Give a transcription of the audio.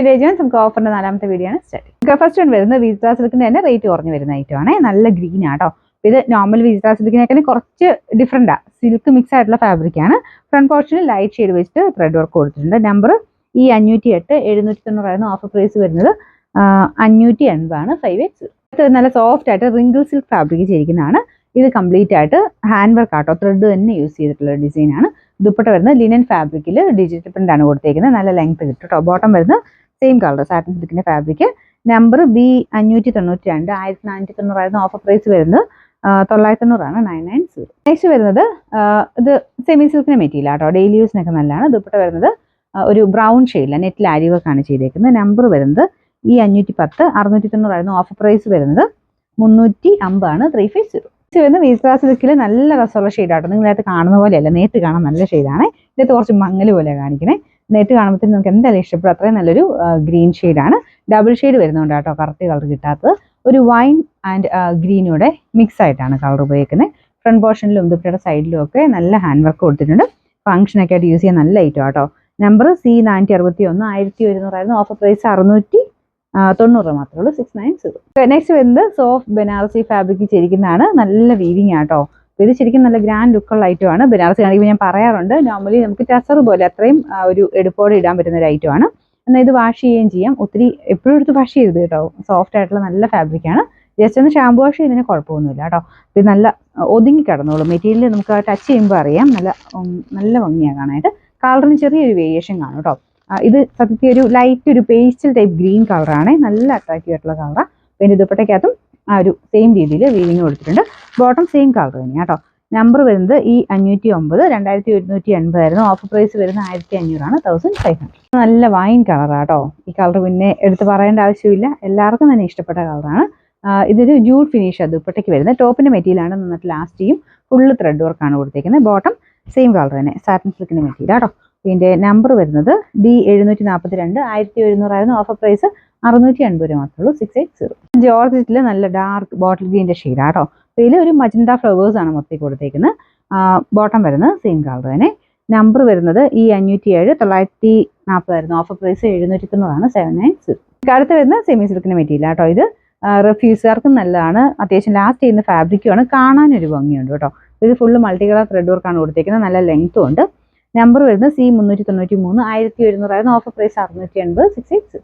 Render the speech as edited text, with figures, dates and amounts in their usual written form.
നമുക്ക് ഓഫറിന്റെ 4ാമത്തെ വീഡിയോ ആണ് start. First one വരുന്നത് വിസ്ത സിൽക്കിന്റെ തന്നെ റേറ്റ് കുറഞ്ഞു വരുന്ന ഐറ്റം ആണ്. നല്ല ഗ്രീൻ ആട്ടോ. ഇത് നോർമൽ വിസ്ത സിൽക്കിനേക്കാൾ കുറച്ച് ഡിഫറെന്റ് ആണ്. സിൽക്ക് മിക്സ് ആയിട്ടുള്ള ഫാബ്രിക് ആണ്. ഫ്രണ്ട് പോർഷനിൽ ലൈറ്റ് ഷെയ്ഡ് വെച്ചിട്ട് ത്രെഡ് വർക്ക് കൊടുത്തിട്ടുണ്ട്. നമ്പർ ഈ 508 790 ഓഫർ പ്രൈസ് വരുന്നത് 580 ആണ്. 5X. നല്ല സോഫ്റ്റ് ആയിട്ട് റിങ്കിൾ സിൽക്ക് ഫാബ്രിക് ചെയ്തിരിക്കുന്നതാണ്. ഇത് കംപ്ലീറ്റ് ആയിട്ട് ഹാൻഡ് വർക്ക് ആട്ടോ, ത്രെഡ് തന്നെ യൂസ് ചെയ്തിട്ടുള്ള ഡിസൈൻ ആണ്. ദുപ്പട്ട വരുന്നത് ലിനൻ ഫാബ്രിക്കിൽ ഡിജിറ്റൽ പ്രിന്റ് ആണ് കൊടുത്തേക്കുന്നത്. നല്ല ലെങ്ത് കിട്ടും കേട്ടോ. ബോട്ടം വരുന്നത് സെയിം കളർ സാറ്റിൻ സിൽക്കിന്റെ fabric. Number B592 1490 offer price വരുന്നത് 990 ആണ്. 990. നെക്സ്റ്റ് വരുന്നത് ഇത് സെമി സിൽക്കിന്റെ മെറ്റീരിയൽ ആട്ടോ. ഡെയിലി യൂസിനൊക്കെ നല്ലതാണ്. ദുപ്പട്ട വരുന്നത് ഒരു ബ്രൗൺ ഷെയ്ഡില്ല, നെറ്റിൽ ആരി വർക്കാണ് ചെയ്തേക്കുന്നത്. നമ്പർ വരുന്നത് ഈ 510 690 ഓഫർ പ്രൈസ് വരുന്നത് 350 ആണ്. 350. വരുന്ന വിസ്ത സിൽക്കിൽ നല്ല രസമുള്ള ഷെയ്ഡാട്ടോ. നിങ്ങളത് കാണുന്ന പോലെയല്ല, നേരിട്ട് കാണാൻ നല്ല ഷെയ്ഡാണ്. ഇതിനകത്ത് കുറച്ച് മങ്ങൽ പോലെ കാണിക്കണേ. നേരിട്ട് കാണുമ്പോഴത്തേക്കും നമുക്ക് എന്തായാലും ഇഷ്ടപ്പെടും. അത്രയും നല്ലൊരു ഗ്രീൻ ഷെയ്ഡാണ്. ഡബിൾ ഷെയ്ഡ് വരുന്നുണ്ട് കേട്ടോ, കറക്റ്റ് കളർ കിട്ടാത്തത്. ഒരു വൈൻ ആൻഡ് ഗ്രീനൂടെ മിക്സ് ആയിട്ടാണ് കളർ ഉപയോഗിക്കുന്നത്. ഫ്രണ്ട് പോർഷനിലും ദുപ്പട്ടയുടെ സൈഡിലും ഒക്കെ നല്ല ഹാൻഡ് വർക്ക് കൊടുത്തിട്ടുണ്ട്. ഫംഗ്ഷനൊക്കെ ആയിട്ട് യൂസ് ചെയ്യാൻ നല്ല ഐറ്റം ആട്ടോ. നമ്പർ C461 1100 ഓഫർ പ്രൈസ് 690 മാത്രമേ ഉള്ളൂ. 690. നെക്സ്റ്റ് വരുന്നത് സോഫ്റ്റ് ബനാറസി ഫാബ്രിക് ചെയ്തിരിക്കുന്നതാണ്. നല്ല വീവിങ് ആട്ടോ. ഇത് ശരിക്കും നല്ല ഗ്രാൻഡ് ലുക്കുള്ള ഐറ്റം ആണ്. ബനാറസി കാണിക്കുമ്പോൾ ഞാൻ പറയാറുണ്ട്, നോർമലി നമുക്ക് ടസർ പോലെ അത്രയും ഒരു എടുപ്പോടെ ഇടാൻ പറ്റുന്ന ഒരു ഐറ്റം ആണ്. എന്നാൽ ഇത് വാഷ് ചെയ്യുകയും ചെയ്യാം. ഒത്തിരി എപ്പോഴും എടുത്ത് വാഷ് ചെയ്തത് കേട്ടോ. സോഫ്റ്റ് ആയിട്ടുള്ള നല്ല ഫാബ്രിക്കാണ്. ജസ്റ്റ് ഒന്ന് ഷാമ്പു വാഷ് ചെയ്തതിന് കുഴപ്പമൊന്നുമില്ല കേട്ടോ. ഇത് നല്ല ഒതുങ്ങി കിടന്നോളൂ. മെറ്റീരിയൽ നമുക്ക് ടച്ച് ചെയ്യുമ്പോൾ അറിയാം, നല്ല ഭംഗിയാണ് കാണാനായിട്ട്. കളറിന് ചെറിയൊരു വേരിയേഷൻ കാണും കേട്ടോ. ഇത് സത്യത്തിൽ ഒരു ലൈറ്റ് ഒരു പേസ്റ്റൽ ടൈപ്പ് ഗ്രീൻ കളറാണ്. നല്ല അട്രാക്റ്റീവ് ആയിട്ടുള്ള കളറാണ്. പിന്നെ ദുപ്പട്ടയ്ക്കകത്തും ആ ഒരു സെയിം രീതിയിൽ വീവിങ് കൊടുത്തിട്ടുണ്ട്. ബോട്ടം സെയിം കളർ തന്നെയാണ് കേട്ടോ. നമ്പർ വരുന്നത് ഈ 509 2180 ആയിരുന്നു. ഓഫർ പ്രൈസ് വരുന്നത് 1500 ആണ്. 1500. നല്ല വൈൻ കളറാട്ടോ. ഈ കളർ പിന്നെ എടുത്ത് പറയേണ്ട ആവശ്യമില്ല, എല്ലാവർക്കും തന്നെ ഇഷ്ടപ്പെട്ട കളറാണ്. ഇതൊരു ജൂഡ് ഫിനിഷ് ദുപ്പട്ടയ്ക്ക് വരുന്നത്. ടോപ്പിന്റെ മെറ്റീരിയലാണ് നന്നായിട്ട് ലാസ്റ്റ് ചെയ്യും. ഫുള്ള് ത്രെഡ് വർക്കാണ് കൊടുത്തേക്കുന്നത്. ബോട്ടം സെയിം കളർ തന്നെ സാറ്റിൻ സിൽക്കിന്റെ മെറ്റീരിയൽ കേട്ടോ. ഇതിന്റെ നമ്പർ വരുന്നത് D742 1700 ആയിരുന്നു. ഓഫർ പ്രൈസ് 680 മാത്രമേ ഉള്ളൂ. 680. ജോർജറ്റിൽ നല്ല ഡാർക്ക് ബോട്ടിൽ ഗ്രീൻ്റെ ഷെയ്ഡാട്ടോ. ഇതിൽ ഒരു മജന്ത ഫ്ലവേഴ്സ് ആണ് മൊത്തം കൊടുത്തേക്കുന്നത്. ബോട്ടം വരുന്നത് സെയിം കളർ തന്നെ. നമ്പർ വരുന്നത് ഈ 507 940 ആയിരുന്നു. ഓഫർ പ്രൈസ് 790 ആണ്. 790. അടുത്ത് വരുന്ന സെമി സിൽക്കിന്റെ മെറ്റീരിയൽ ആട്ടോ. ഇത് റെഫ്യൂസുകാർക്കും നല്ലതാണ്. അത്യാവശ്യം ലാസ്റ്റ് ചെയ്യുന്ന ഫാബ്രിക്കുമാണ്. കാണാനൊരു ഭംഗിയുണ്ട് കേട്ടോ. ഇത് ഫുള്ള് മൾട്ടി കളർ ത്രെഡ് വർക്കാണ് കൊടുത്തേക്കുന്നത്. നല്ല ലെങ്ത്തും ഉണ്ട്. നമ്പർ വരുന്നത് C393 1700 ആയിരുന്നു. Offer price 680. 680.